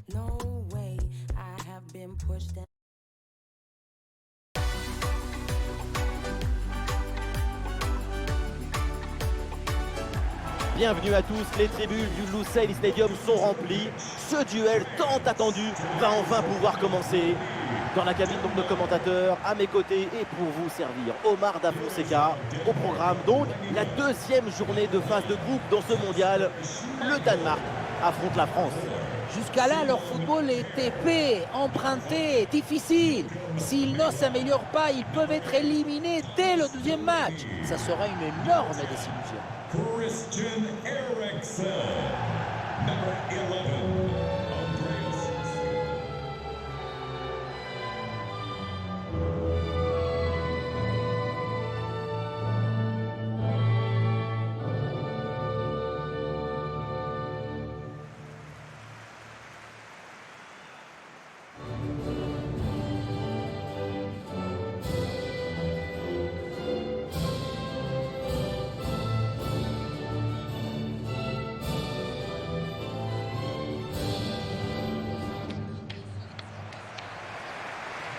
Bienvenue à tous, les tribunes du Lusail Stadium sont remplies. Ce duel tant attendu va enfin pouvoir commencer. Dans la cabine donc de commentateurs, à mes côtés et pour vous servir, Omar Da Fonseca. Au programme donc, la deuxième journée de phase de groupe dans ce mondial. Le Danemark affronte la France. Jusqu'à là, leur football est épais, emprunté, difficile. S'ils ne s'améliorent pas, ils peuvent être éliminés dès le deuxième match. Ça sera une énorme désillusion. Christian Eriksen, number 11, Andreas.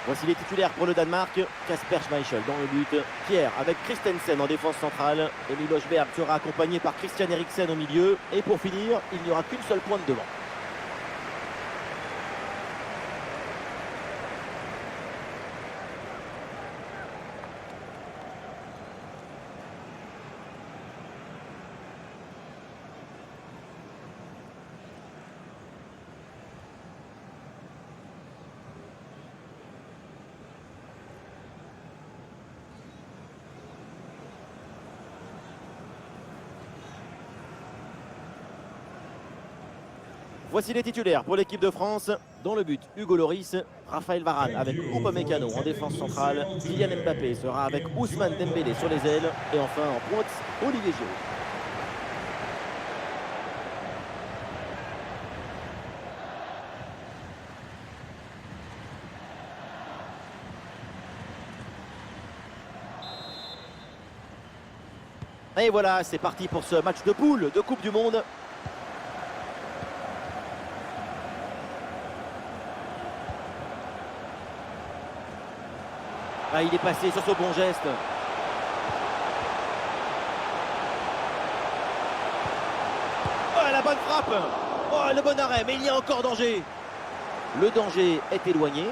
Voici les titulaires pour le Danemark. Kasper Schmeichel dans le but. Pierre avec Christensen en défense centrale. Emil Højbjerg sera accompagné par Christian Eriksen au milieu. Et pour finir, il n'y aura qu'une seule pointe devant. Voici les titulaires pour l'équipe de France. Dans le but, Hugo Lloris, Raphaël Varane avec Upamecano en défense centrale. Kylian Mbappé sera avec Ousmane Dembélé sur les ailes. Et enfin en pointe, Olivier Giroud. Et voilà, c'est parti pour ce match de poule de Coupe du Monde. Ah, il est passé sur ce bon geste. Oh, la bonne frappe. Oh, le bon arrêt, mais il y a encore danger. Le danger est éloigné.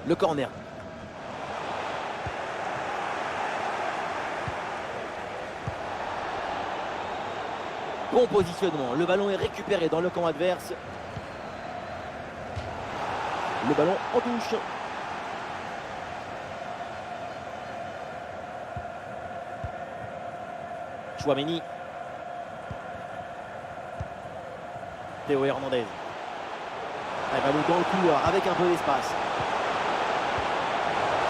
Le corner. Bon positionnement. Le ballon est récupéré dans le camp adverse. Le ballon en touche. Chouameni. Théo Hernandez. Un ballon dans le couloir avec un peu d'espace.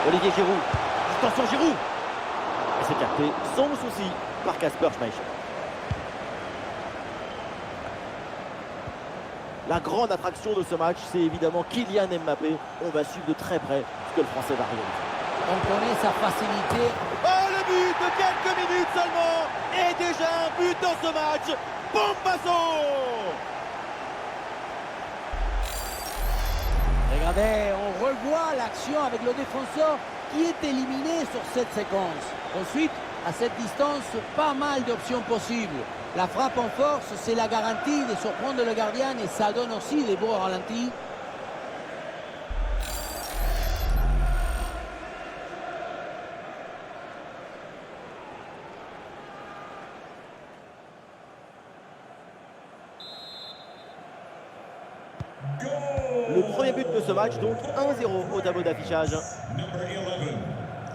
Olivier Giroud. Attention Giroud. Et c'est capté sans souci par Kasper Schmeichel. La grande attraction de ce match, c'est évidemment Kylian Mbappé. On va suivre de très près ce que le Français va réaliser. On connaît sa facilité. Oh, le but de quelques minutes seulement. Et déjà un but dans ce match. Bombasso. Regardez, on revoit l'action avec le défenseur qui est éliminé sur cette séquence. Ensuite, à cette distance, pas mal d'options possibles. La frappe en force, c'est la garantie de surprendre le gardien et ça donne aussi des beaux ralentis. Le premier but de ce match, donc 1-0 au tableau d'affichage. Number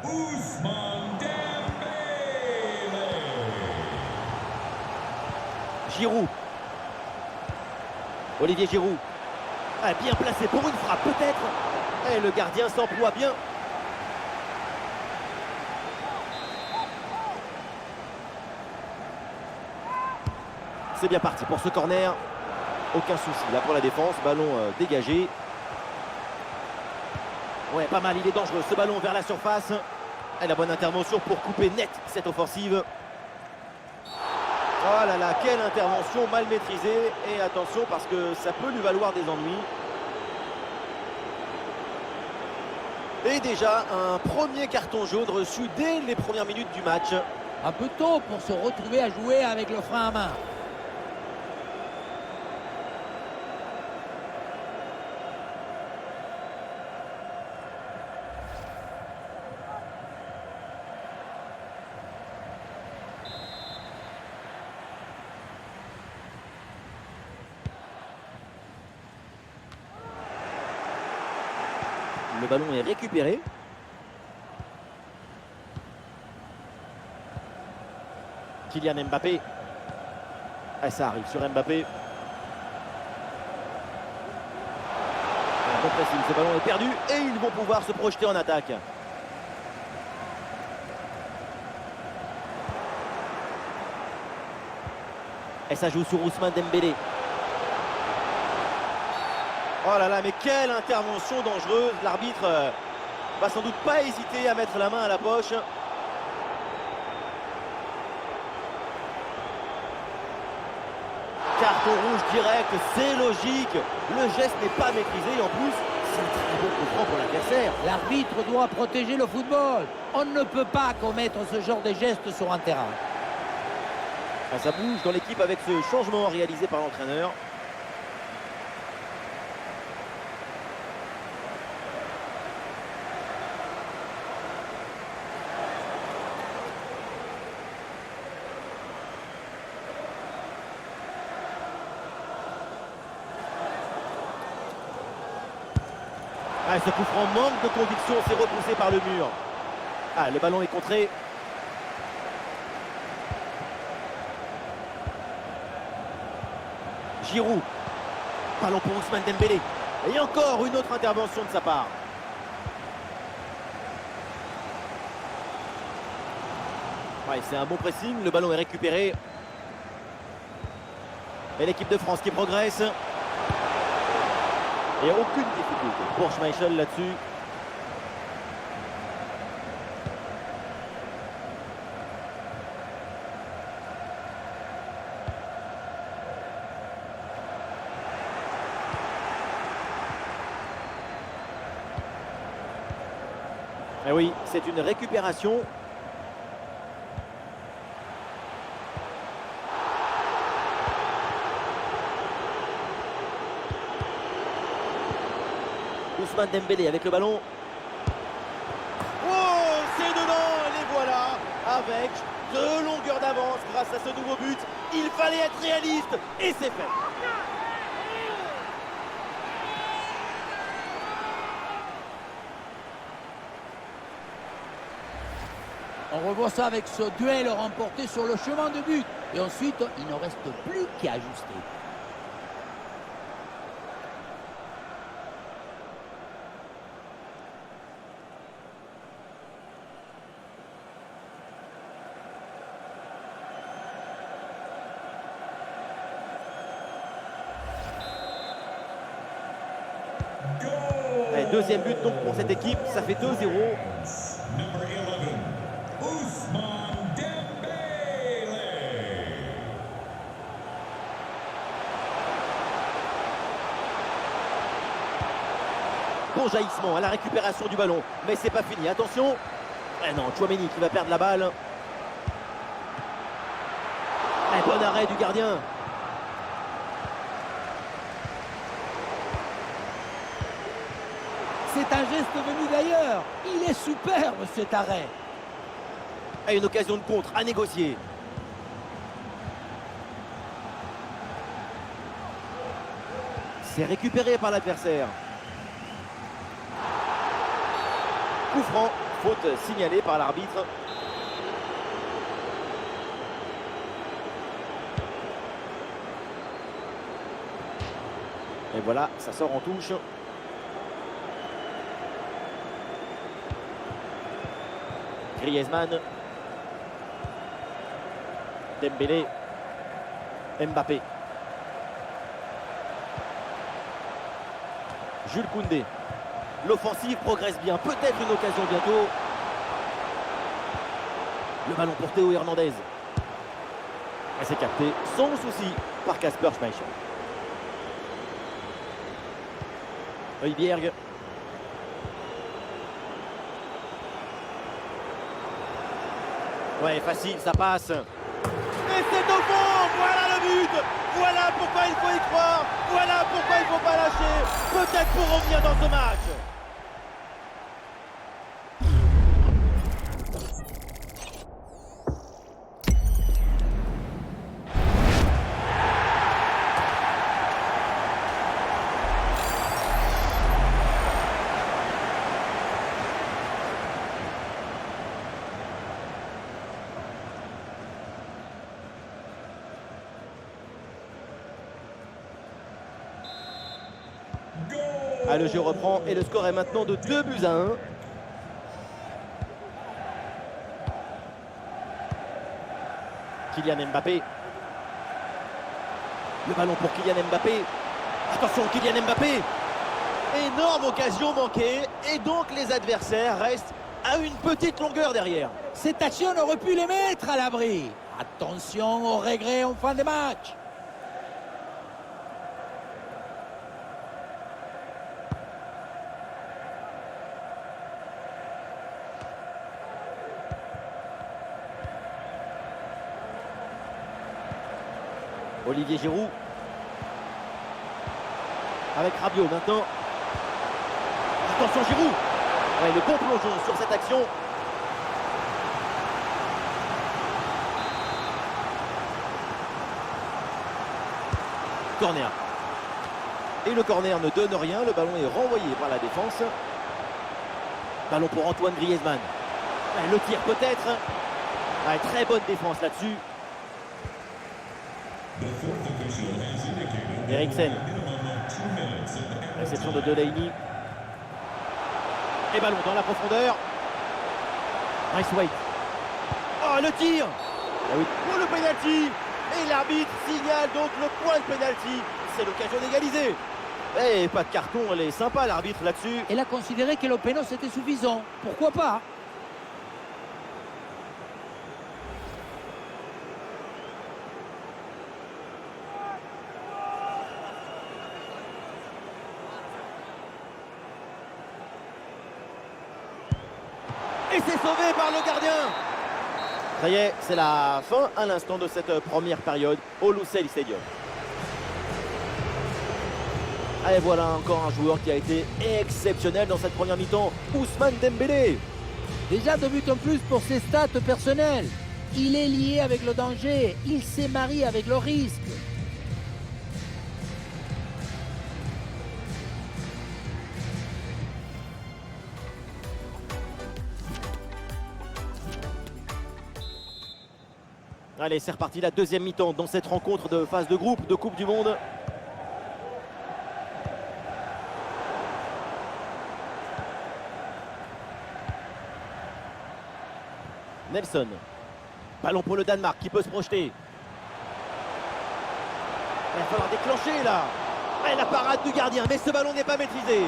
11, Ousmane Dembélé. Giroud. Olivier Giroud. Ah, bien placé pour une frappe peut-être. Et le gardien s'emploie bien. C'est bien parti pour ce corner. Aucun souci là pour la défense. Ballon dégagé. Ouais, pas mal, il est dangereux. Ce ballon vers la surface. Et la bonne intervention pour couper net cette offensive. Oh là là, quelle intervention mal maîtrisée. Et attention parce que ça peut lui valoir des ennuis. Et déjà, un premier carton jaune reçu dès les premières minutes du match. Un peu tôt pour se retrouver à jouer avec le frein à main. Le ballon est récupéré. Kylian Mbappé. Ah, ça arrive sur Mbappé. Un bon pressing, ce ballon est perdu et ils vont pouvoir se projeter en attaque. Et ça joue sur Ousmane Dembélé. Oh là là, mais quelle intervention dangereuse. L'arbitre va sans doute pas hésiter à mettre la main à la poche. Carton rouge direct, c'est logique. Le geste n'est pas maîtrisé et en plus, c'est un très bon coup franc pour l'adversaire. L'arbitre doit protéger le football. On ne peut pas commettre ce genre de gestes sur un terrain. Ah, ça bouge dans l'équipe avec ce changement réalisé par l'entraîneur. Ah, ce coup franc manque de conviction, c'est repoussé par le mur. Ah, le ballon est contré. Giroud. Ballon pour Ousmane Dembélé. Et encore une autre intervention de sa part. Ouais, c'est un bon pressing, le ballon est récupéré. Et l'équipe de France qui progresse. Et aucune difficulté pour Schmeichel là-dessus. Et oui, c'est une récupération. Ousmane Dembélé avec le ballon. Oh, c'est dedans, et les voilà, avec 2 longueurs d'avance grâce à ce nouveau but. Il fallait être réaliste et c'est fait. On revoit ça avec ce duel remporté sur le chemin de but. Et ensuite, il ne reste plus qu'à ajuster. Et deuxième but donc pour cette équipe, ça fait 2-0. Number 11, Ousmane Dembélé. Bon jaillissement à la récupération du ballon, mais c'est pas fini, attention. Eh non, Tchouaméni qui va perdre la balle. Un bon arrêt du gardien. C'est un geste venu d'ailleurs. Il est superbe cet arrêt. Et une occasion de contre à négocier. C'est récupéré par l'adversaire. Coup franc, faute signalée par l'arbitre. Et voilà, ça sort en touche. Griezmann. Dembélé. Mbappé. Jules Koundé. L'offensive progresse bien. Peut-être une occasion bientôt. Le ballon pour Théo Hernandez. Et c'est capté sans souci par Kasper Schmeichel. Højbjerg. Ouais, facile, ça passe. Et c'est au fond. Voilà le but. Voilà pourquoi il faut y croire. Voilà pourquoi il ne faut pas lâcher. Peut-être pour revenir dans ce match. Ah, le jeu reprend et le score est maintenant de 2-1. Kylian Mbappé. Le ballon pour Kylian Mbappé. Attention, Kylian Mbappé. Énorme occasion manquée et donc les adversaires restent à une petite longueur derrière. Cette action aurait pu les mettre à l'abri. Attention au regret en fin de match. Olivier Giroud. Avec Rabiot maintenant. Attention Giroud. Ouais, le bon plongeon sur cette action. Corner. Et le corner ne donne rien. Le ballon est renvoyé par la défense. Ballon pour Antoine Griezmann. Ouais, le tir peut-être. Ouais, très bonne défense là-dessus. Eriksen. Réception de Delaney. Et ballon dans la profondeur. Braithwaite. Oh, le tir. Ah oui. Pour le pénalty. Et l'arbitre signale donc le point de pénalty. C'est l'occasion d'égaliser. Et pas de carton, elle est sympa l'arbitre là-dessus. Elle a considéré que le péno c'était suffisant. Pourquoi pas? Et c'est sauvé par le gardien. Ça y est, c'est la fin à l'instant de cette première période au Lusail Stadium. Et voilà encore un joueur qui a été exceptionnel dans cette première mi-temps, Ousmane Dembélé. Déjà 2 buts en plus pour ses stats personnelles. Il est lié avec le danger, il s'est marié avec le risque. Allez, c'est reparti, la deuxième mi-temps dans cette rencontre de phase de groupe de Coupe du Monde. Nelson. Ballon pour le Danemark qui peut se projeter. Il va falloir déclencher là. Et la parade du gardien, mais ce ballon n'est pas maîtrisé.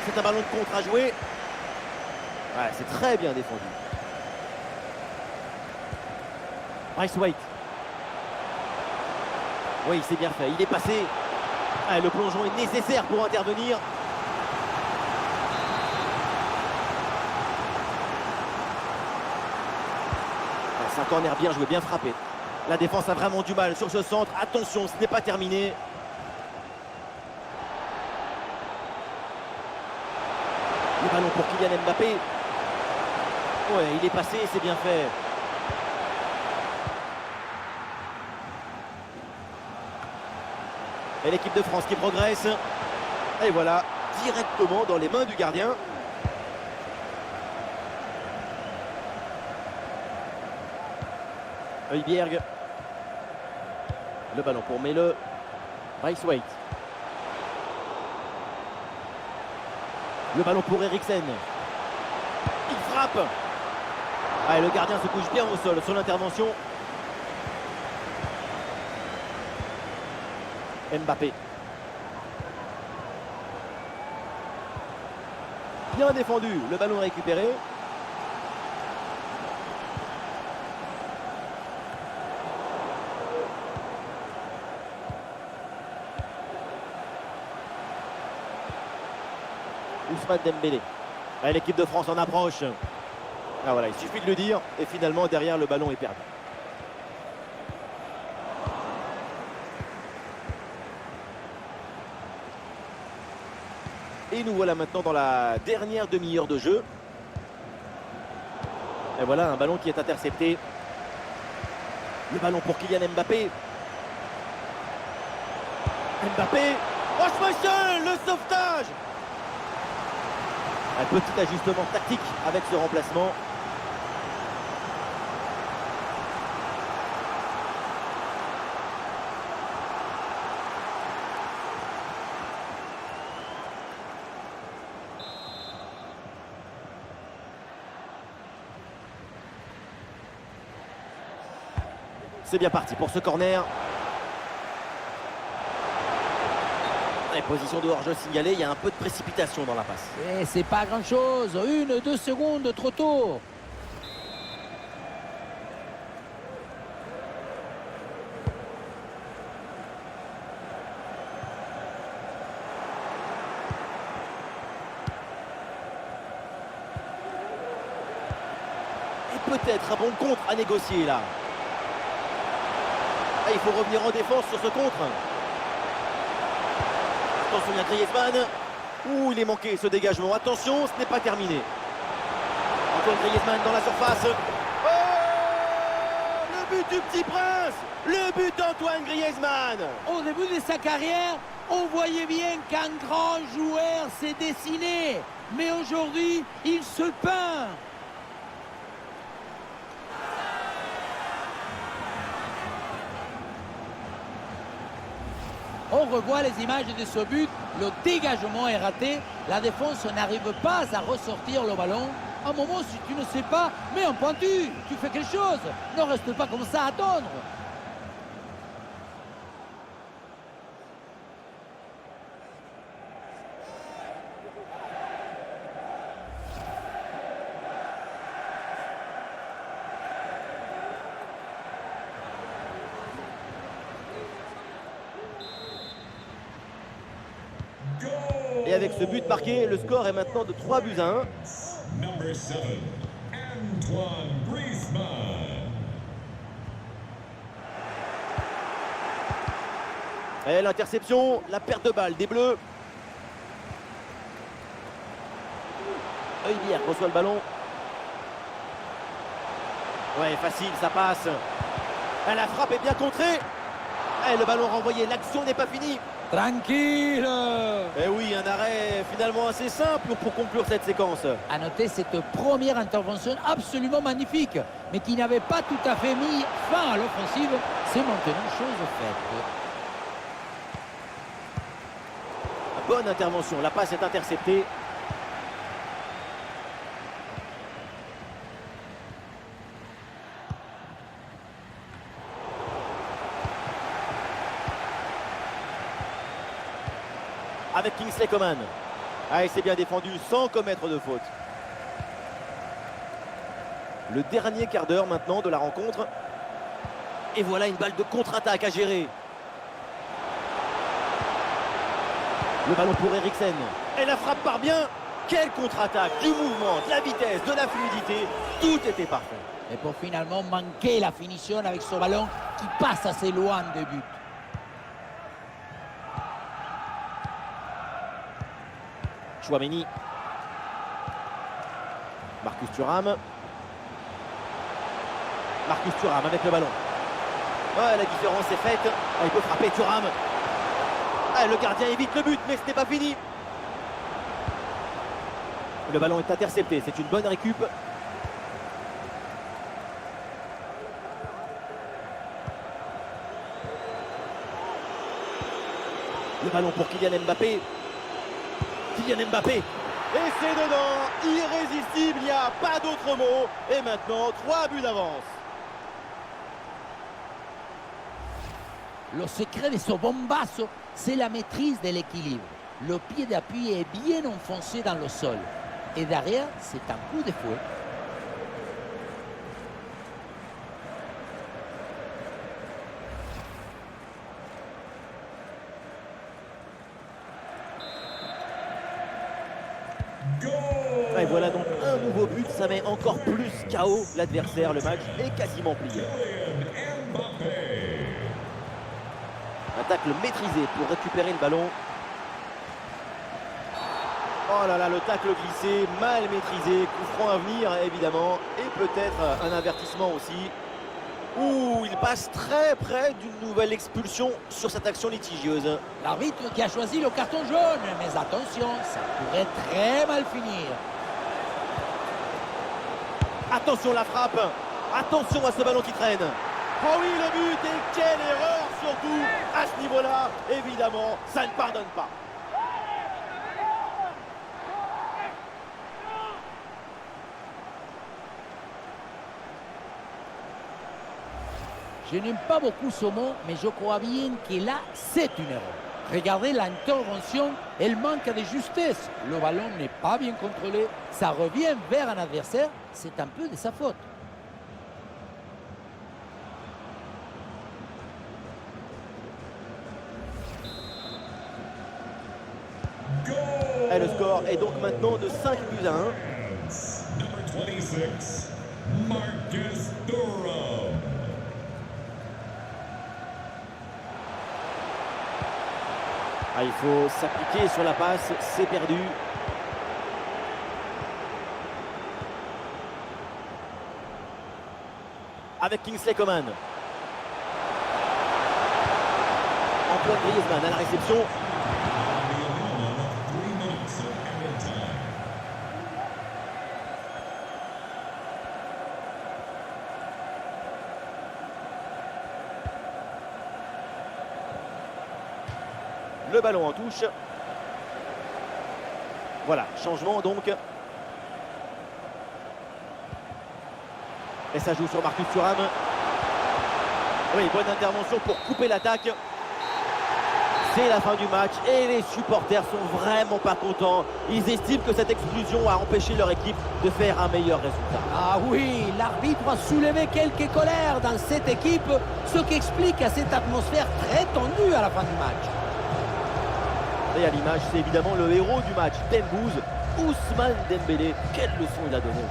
C'est un ballon de contre à jouer. Ouais, c'est très bien défendu. Braithwaite. Oui, c'est bien fait. Il est passé. Ah, le plongeon est nécessaire pour intervenir. Ah, c'est un corner bien joué, bien frappé. La défense a vraiment du mal sur ce centre. Attention, ce n'est pas terminé. Le ballon pour Kylian Mbappé. Ouais, il est passé, c'est bien fait. Et l'équipe de France qui progresse. Et voilà, directement dans les mains du gardien. Højbjerg. Le ballon pour Mele. Braithwaite. Le ballon pour Eriksen. Il frappe. Ah, le gardien se couche bien au sol sur l'intervention. Mbappé. Bien défendu, le ballon récupéré. Ousmane Dembélé. L'équipe de France en approche. Ah voilà, il suffit de le dire. Et finalement, derrière, le ballon est perdu. Et nous voilà maintenant dans la dernière demi-heure de jeu. Et voilà un ballon qui est intercepté. Le ballon pour Kylian Mbappé. Mbappé. Rochemoisson, le sauvetage. Un petit ajustement tactique avec ce remplacement. C'est bien parti pour ce corner. Et position de hors-jeu signalée, il y a un peu de précipitation dans la passe. Et c'est pas grand-chose, 1-2 secondes trop tôt. Et peut-être un bon contre à négocier là. Ah, il faut revenir en défense sur ce contre. Attention, il y a Griezmann. Ouh, il est manqué ce dégagement. Attention, ce n'est pas terminé. Antoine Griezmann dans la surface. Oh, le but du petit prince. Le but d'Antoine Griezmann. Au début de sa carrière, on voyait bien qu'un grand joueur s'est dessiné. Mais aujourd'hui, il se peint. On revoit les images de ce but, le dégagement est raté, la défense n'arrive pas à ressortir le ballon. À un moment, si tu ne sais pas, mets un pointu, tu fais quelque chose, ne reste pas comme ça à attendre. Et avec ce but marqué, le score est maintenant de 3-1. Number 7, Antoine Griezmann. Et l'interception, la perte de balle des Bleus. Heubière reçoit le ballon. Ouais, facile, ça passe. Et la frappe est bien contrée. Et le ballon renvoyé, l'action n'est pas finie. Tranquille. Et oui, un arrêt finalement assez simple pour conclure cette séquence. À noter cette première intervention absolument magnifique, mais qui n'avait pas tout à fait mis fin à l'offensive. C'est maintenant chose faite. Bonne intervention, la passe est interceptée. Avec Kingsley Coman. Ah, et c'est bien défendu sans commettre de faute. Le dernier quart d'heure maintenant de la rencontre. Et voilà une balle de contre-attaque à gérer. Le ballon pour Eriksen. Et la frappe part bien. Quelle contre-attaque, du mouvement, de la vitesse, de la fluidité. Tout était parfait. Et pour finalement manquer la finition avec ce ballon qui passe assez loin de but. Chouameni. Marcus Thuram. Marcus Thuram avec le ballon. Ouais, la différence est faite. Ah, il peut frapper Thuram. Ah, le gardien évite le but, mais ce n'est pas fini. Le ballon est intercepté, c'est une bonne récup. Le ballon pour Kylian Mbappé. Kylian Mbappé. Et c'est dedans, irrésistible, il n'y a pas d'autre mot. Et maintenant, 3 buts d'avance. Le secret de ce bombasso, c'est la maîtrise de l'équilibre. Le pied d'appui est bien enfoncé dans le sol. Et derrière, c'est un coup de fouet. ça met encore plus KO l'adversaire. Le match est quasiment plié. Kylian Mbappé. Un tacle maîtrisé pour récupérer le ballon. Oh là là, le tacle glissé, mal maîtrisé. Coup franc à venir, évidemment. Et peut-être un avertissement aussi. Ouh, il passe très près d'une nouvelle expulsion sur cette action litigieuse. L'arbitre qui a choisi le carton jaune. Mais attention, ça pourrait très mal finir. Attention la frappe. Attention à ce ballon qui traîne. Oh oui, le but, et quelle erreur surtout à ce niveau-là. Évidemment, ça ne pardonne pas. Je n'aime pas beaucoup ce mot, mais je crois bien que là, c'est une erreur. Regardez l'intervention, elle manque de justesse. Le ballon n'est pas bien contrôlé, ça revient vers un adversaire, c'est un peu de sa faute. Et le score est donc maintenant de 5 buts à 1. Number 26, Marcus Thuram. Ah, il faut s'appliquer sur la passe, c'est perdu. Avec Kingsley Coman. Antoine Griezmann à la réception. Le ballon en touche. Voilà, changement donc. Et ça joue sur Marcus Thuram. Oui, bonne intervention pour couper l'attaque. C'est la fin du match et les supporters sont vraiment pas contents. Ils estiment que cette exclusion a empêché leur équipe de faire un meilleur résultat. Ah oui, l'arbitre a soulevé quelques colères dans cette équipe, ce qui explique à cette atmosphère très tendue à la fin du match. Et à l'image, c'est évidemment le héros du match, Dembouz, Ousmane Dembélé. Quelle leçon il a donnée.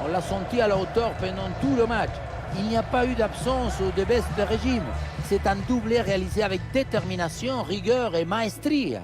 On l'a senti à la hauteur pendant tout le match. Il n'y a pas eu d'absence ou de baisse de régime. C'est un doublé réalisé avec détermination, rigueur et maestria.